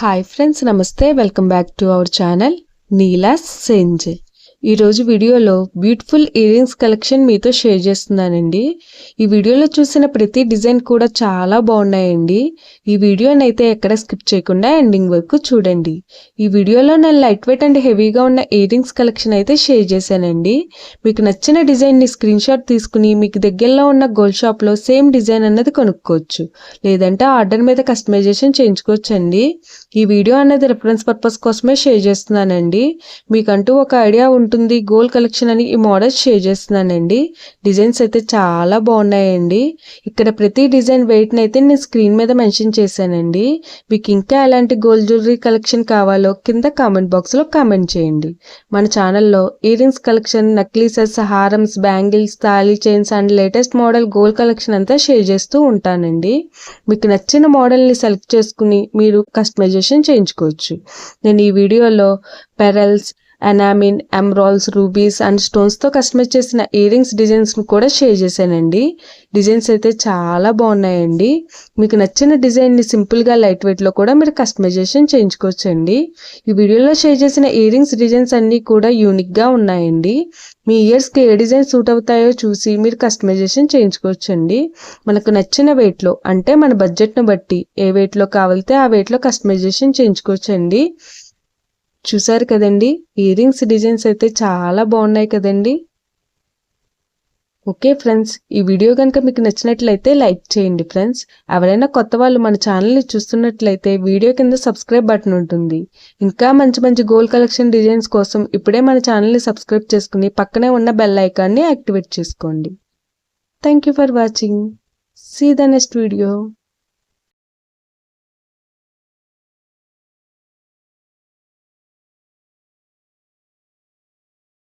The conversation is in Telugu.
హాయ్ ఫ్రెండ్స్, నమస్తే. Welcome back to our channel నీలాస్ సెంజ్. ఈరోజు వీడియోలో బ్యూటిఫుల్ ఇయర్ రింగ్స్ కలెక్షన్ మీతో షేర్ చేస్తున్నానండి. ఈ వీడియోలో చూసిన ప్రతి డిజైన్ కూడా చాలా బాగున్నాయండి. ఈ వీడియోని అయితే ఎక్కడ స్కిప్ చేయకుండా ఎండింగ్ వరకు చూడండి. ఈ వీడియోలో నేను లైట్ వెయిట్ అండ్ హెవీగా ఉన్న ఇయర్ రింగ్స్ కలెక్షన్ అయితే షేర్ చేశానండి. మీకు నచ్చిన డిజైన్ని స్క్రీన్ షాట్ తీసుకుని మీకు దగ్గరలో ఉన్న గోల్డ్ షాప్లో సేమ్ డిజైన్ అన్నది కొనుక్కోవచ్చు, లేదంటే ఆర్డర్ మీద కస్టమైజేషన్ చేయించుకోవచ్చు అండి. ఈ వీడియో అన్నది రిఫరెన్స్ పర్పస్ కోసమే షేర్ చేస్తున్నానండి. మీకంటూ ఒక ఐడియా ఉంటుంది గోల్డ్ కలెక్షన్ అని ఈ మోడల్స్ షేర్ చేస్తున్నానండి. డిజైన్స్ అయితే చాలా బాగున్నాయండి. ఇక్కడ ప్రతి డిజైన్ వెయిట్ని అయితే నేను స్క్రీన్ మీద మెన్షన్ చేశానండి. మీకు ఇంకా ఎలాంటి గోల్డ్ జ్యువెలరీ కలెక్షన్ కావాలో కింద కామెంట్ బాక్స్లో కామెంట్ చేయండి. మన ఛానల్లో ఇయర్ రింగ్స్ కలెక్షన్, నక్లీసెస్, హారమ్స్, బ్యాంగిల్స్, తాళీ chains and latest model gold collection అంతా షేర్ చేస్తూ ఉంటానండి. మీకు నచ్చిన మోడల్ని సెలెక్ట్ చేసుకుని మీరు కస్టమైజేషన్ చేయించుకోవచ్చు. నేను ఈ వీడియోలో pearls, enamel, emeralds, rubies and స్టోన్స్తో కస్టమైజ్ చేసిన ఇయర్ రింగ్స్ డిజైన్స్ని కూడా షేర్ చేశానండి. డిజైన్స్ అయితే చాలా బాగున్నాయండి. మీకు నచ్చిన డిజైన్ని సింపుల్గా లైట్ వెయిట్లో కూడా మీరు కస్టమైజేషన్ చేయించుకోవచ్చండి. ఈ వీడియోలో షేర్ చేసిన ఇయర్ రింగ్స్ డిజైన్స్ అన్నీ కూడా యూనిక్గా ఉన్నాయండి. మీ ఇయర్స్కి ఏ డిజైన్ సూట్ అవుతాయో చూసి మీరు కస్టమైజేషన్ చేయించుకోవచ్చండి. మనకు నచ్చిన వెయిట్లో, అంటే మన బడ్జెట్ను బట్టి ఏ వెయిట్లో కావాలితే ఆ వెయిట్లో కస్టమైజేషన్ చేయించుకోవచ్చండి. చూసారు కదండి, ఇయర్ రింగ్స్ డిజైన్స్ అయితే చాలా బాగున్నాయి కదండి. ఓకే ఫ్రెండ్స్, ఈ వీడియో కనుక మీకు నచ్చినట్లయితే లైక్ చేయండి ఫ్రెండ్స్. ఎవరైనా కొత్త వాళ్ళు మన ఛానల్ని చూస్తున్నట్లయితే వీడియో కింద సబ్స్క్రైబ్ బటన్ ఉంటుంది. ఇంకా మంచి మంచి గోల్డ్ కలెక్షన్ డిజైన్స్ కోసం ఇప్పుడే మన ఛానల్ని సబ్స్క్రైబ్ చేసుకుని పక్కనే ఉన్న బెల్ ఐకాన్ని యాక్టివేట్ చేసుకోండి. Thank you for watching. See the next video.